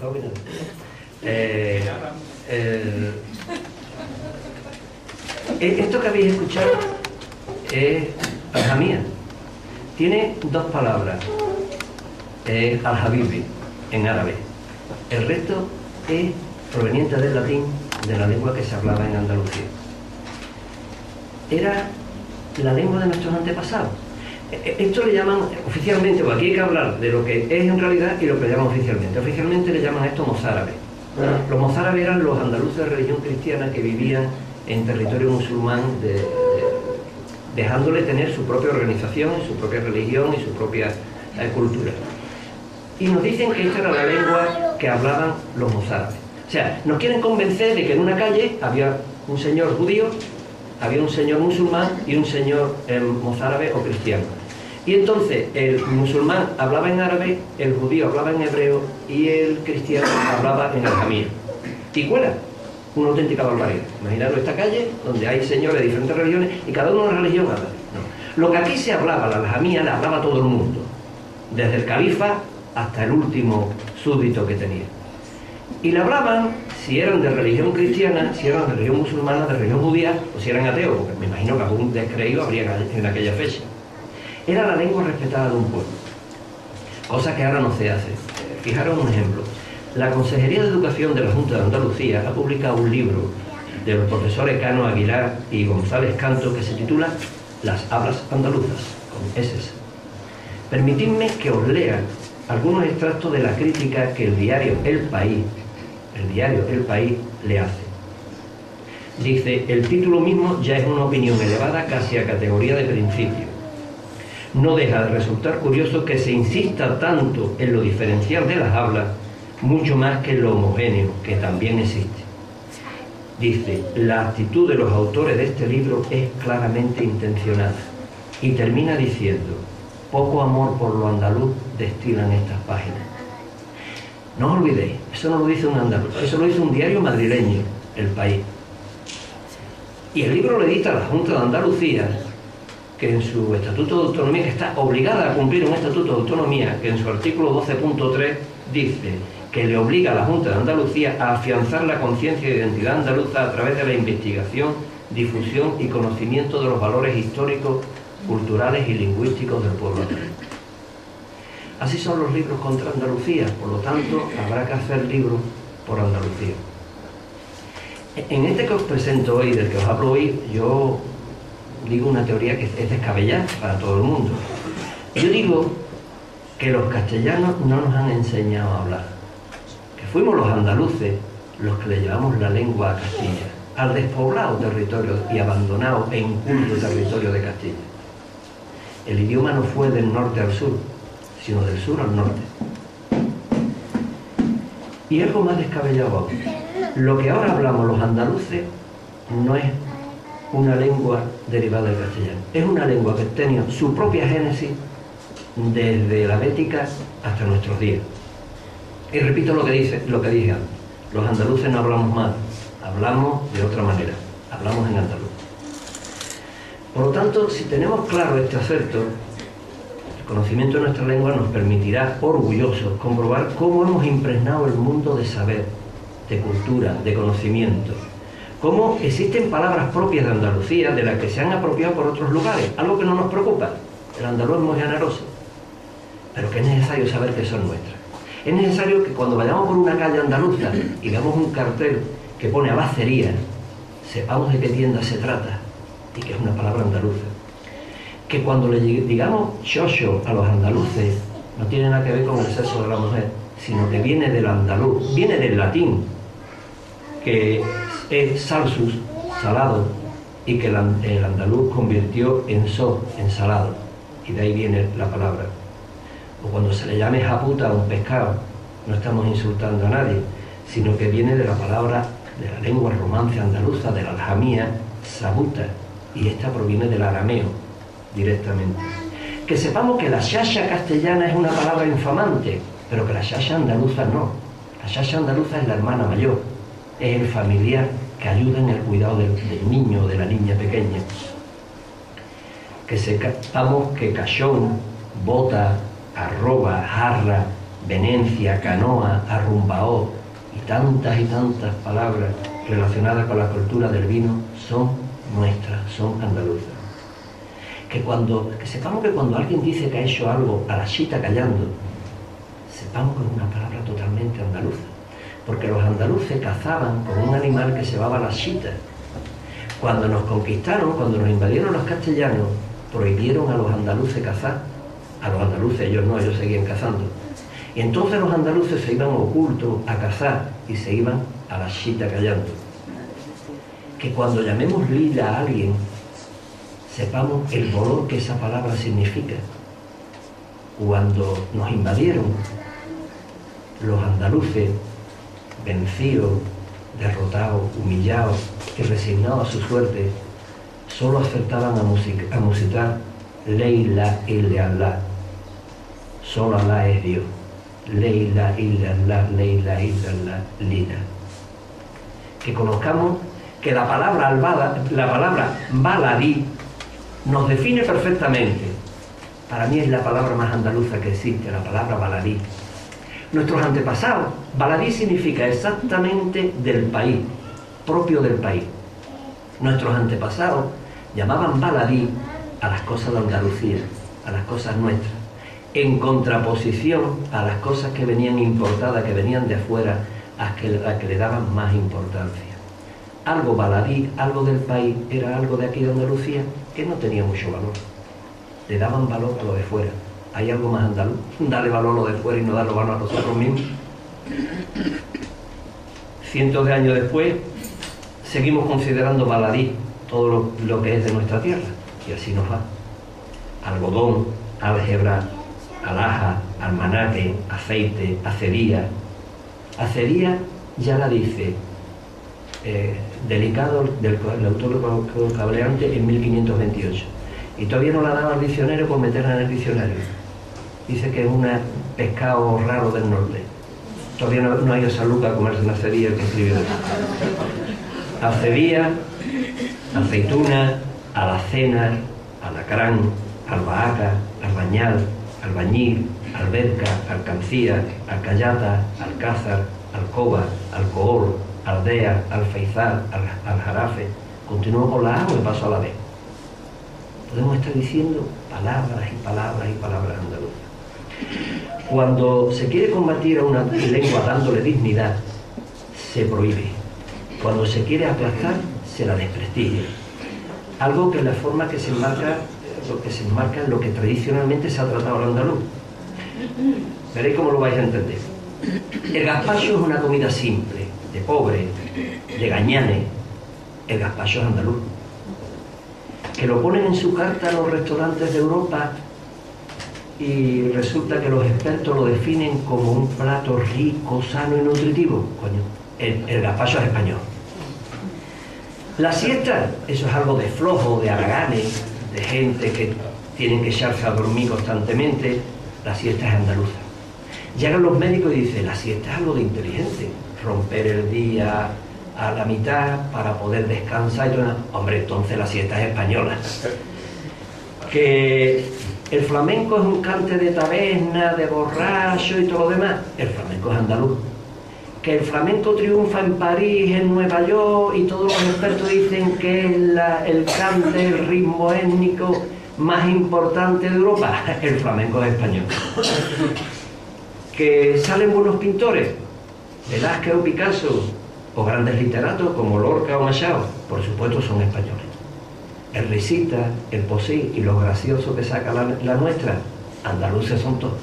pasado viene esto que habéis escuchado es al-jamía. Tiene dos palabras. Al-habibi en árabe. El resto es proveniente del latín, de la lengua que se hablaba en Andalucía. Era la lengua de nuestros antepasados. Esto le llaman oficialmente, o aquí hay que hablar de lo que es en realidad y lo que le llaman oficialmente. Oficialmente le llaman esto mozárabes. Los mozárabes eran los andaluces de religión cristiana que vivían en territorio musulmán, dejándole tener su propia organización, su propia religión y su propia cultura. Y nos dicen que esta era la lengua que hablaban los mozárabes. O sea, nos quieren convencer de que en una calle había un señor judío, había un señor musulmán y un señor mozárabe o cristiano. Y entonces el musulmán hablaba en árabe, el judío hablaba en hebreo y el cristiano hablaba en al-jamía. Y cuela, una auténtica barbaridad. Imaginaros esta calle donde hay señores de diferentes religiones y cada uno de una religión habla. No. Lo que aquí se hablaba, la al-jamía, la hablaba todo el mundo, desde el califa hasta el último súbdito que tenía. Y la hablaban si eran de religión cristiana, si eran de religión musulmana, de religión judía, o si eran ateos, porque me imagino que algún descreído habría en aquella fecha. Era la lengua respetada de un pueblo, cosa que ahora no se hace. Fijaros un ejemplo. La Consejería de Educación de la Junta de Andalucía ha publicado un libro de los profesores Cano Aguilar y González Canto que se titula Las hablas andaluzas, con S. Permitidme que os lea algunos extractos de la crítica que el diario El País le hace. Dice, el título mismo ya es una opinión elevada casi a categoría de principio. No deja de resultar curioso que se insista tanto en lo diferencial de las hablas, mucho más que en lo homogéneo, que también existe. Dice, la actitud de los autores de este libro es claramente intencionada. Y termina diciendo, poco amor por lo andaluz destilan estas páginas. No os olvidéis, eso no lo dice un andaluz, eso lo dice un diario madrileño, El País. Y el libro lo edita la Junta de Andalucía, que en su Estatuto de Autonomía, que está obligada a cumplir un Estatuto de Autonomía, que en su artículo 12.3 dice que le obliga a la Junta de Andalucía a afianzar la conciencia de identidad andaluza a través de la investigación, difusión y conocimiento de los valores históricos, culturales y lingüísticos del pueblo. Así son los libros contra Andalucía, por lo tanto, habrá que hacer libros por Andalucía. En este que os presento hoy, del que os hablo hoy, yo digo una teoría que es descabellada para todo el mundo. Yo digo que los castellanos no nos han enseñado a hablar, que fuimos los andaluces los que le llevamos la lengua a Castilla, al despoblado territorio y abandonado e inculto territorio de Castilla. El idioma no fue del norte al sur, sino del sur al norte. Y algo más descabellado aún. Lo que ahora hablamos los andaluces no es una lengua derivada del castellano. Es una lengua que ha tenido su propia génesis desde la Bética hasta nuestros días. Y repito lo que dije antes. Los andaluces no hablamos mal, hablamos de otra manera, hablamos en andaluz. Por lo tanto, si tenemos claro este acerto, el conocimiento de nuestra lengua nos permitirá, orgullosos, comprobar cómo hemos impregnado el mundo de saber, de cultura, de conocimiento. Cómo existen palabras propias de Andalucía de las que se han apropiado por otros lugares, algo que no nos preocupa. El andaluz es muy generoso, pero que es necesario saber que son nuestras. Es necesario que cuando vayamos por una calle andaluza y veamos un cartel que pone abacería, sepamos de qué tienda se trata y que es una palabra andaluza. Que cuando le digamos xoxo a los andaluces no tiene nada que ver con el sexo de la mujer, sino que viene del andaluz, viene del latín, que es salsus, salado, y que el andaluz convirtió en so, en salado, y de ahí viene la palabra. O cuando se le llame japuta a un pescado, no estamos insultando a nadie, sino que viene de la palabra, de la lengua romance andaluza, de la aljamía, sabuta, y esta proviene del arameo, directamente. Que sepamos que la xaxa castellana es una palabra infamante, pero que la xaxa andaluza no. La xaxa andaluza es la hermana mayor, es el familiar que ayuda en el cuidado del niño o de la niña pequeña. Que sepamos que cachón, bota, arroba, jarra, venencia, canoa, arrumbaó y tantas palabras relacionadas con la cultura del vino son nuestras, son andaluzas. Que sepamos que cuando alguien dice que ha hecho algo a la chita callando, sepamos que es una palabra totalmente andaluza, porque los andaluces cazaban con un animal que se llamaba la chita. Cuando nos conquistaron, cuando nos invadieron los castellanos, prohibieron a los andaluces cazar. A los andaluces, ellos no, ellos seguían cazando. Y entonces los andaluces se iban ocultos a cazar y se iban a la chita callando. Que cuando llamemos lila a alguien, sepamos el dolor que esa palabra significa. Cuando nos invadieron, los andaluces, vencidos, derrotados, humillados y resignados a su suerte, solo acertaban a musicar Leila illallah. Solo Alá es Dios. Leila illallah, Leila illallah, lila. Que conozcamos que la palabra baladí nos define perfectamente. Para mí es la palabra más andaluza que existe, la palabra baladí. Nuestros antepasados, baladí significa exactamente del país, propio del país. Nuestros antepasados llamaban baladí a las cosas de Andalucía, a las cosas nuestras, en contraposición a las cosas que venían importadas, que venían de afuera, a que le daban más importancia. Algo baladí, algo del país, era algo de aquí de Andalucía que no tenía mucho valor. Le daban valor a lo de fuera. ¿Hay algo más andaluz? Darle valor a lo de fuera y no darle valor a nosotros mismos. Cientos de años después, seguimos considerando baladí todo lo que es de nuestra tierra. Y así nos va. Algodón, álgebra, alhaja, almanaque, aceite, acería. Acería ya la dice Delicado, del autor cableante, en 1528. Y todavía no la daba al diccionario por meterla en el diccionario. Dice que es un pescado raro del norte. Todavía no hay esa luca a comerse una acería que escribió eso. Acería, aceituna, alacena, alacrán, albahaca, albañal, albañil, alberca, alcancía, alcayata, alcázar, alcoba, alcohol, aldea, alfeizar, aljarafe. Continúo con la A o me paso a la B. Podemos estar diciendo palabras y palabras y palabras andaluzas. Cuando se quiere combatir a una lengua dándole dignidad, se prohíbe. Cuando se quiere aplastar, se la desprestigia. Algo que es la forma que se enmarca, en lo que tradicionalmente se ha tratado al andaluz. Veréis cómo lo vais a entender. El gazpacho es una comida simple, de pobre, de gañanes. El gazpacho es andaluz. Que lo ponen en su carta a los restaurantes de Europa y resulta que los expertos lo definen como un plato rico, sano y nutritivo. Coño, el gazpacho es español. La siesta, eso es algo de flojo, de haraganes, de gente que tienen que echarse a dormir constantemente. La siesta es andaluza. Llegan los médicos y dicen, la siesta es algo de inteligente, romper el día a la mitad para poder descansar y todo. Hombre, entonces la siesta es española. Que el flamenco es un cante de taberna, de borracho y todo lo demás. El flamenco es andaluz. Que el flamenco triunfa en París, en Nueva York, y todos los expertos dicen que es el cante, el ritmo étnico más importante de Europa. El flamenco es español. Que salen buenos pintores, Velázquez o Picasso, o grandes literatos como Lorca o Machado, por supuesto son españoles. El risita, el posí y los graciosos que saca la nuestra, andaluces son todos.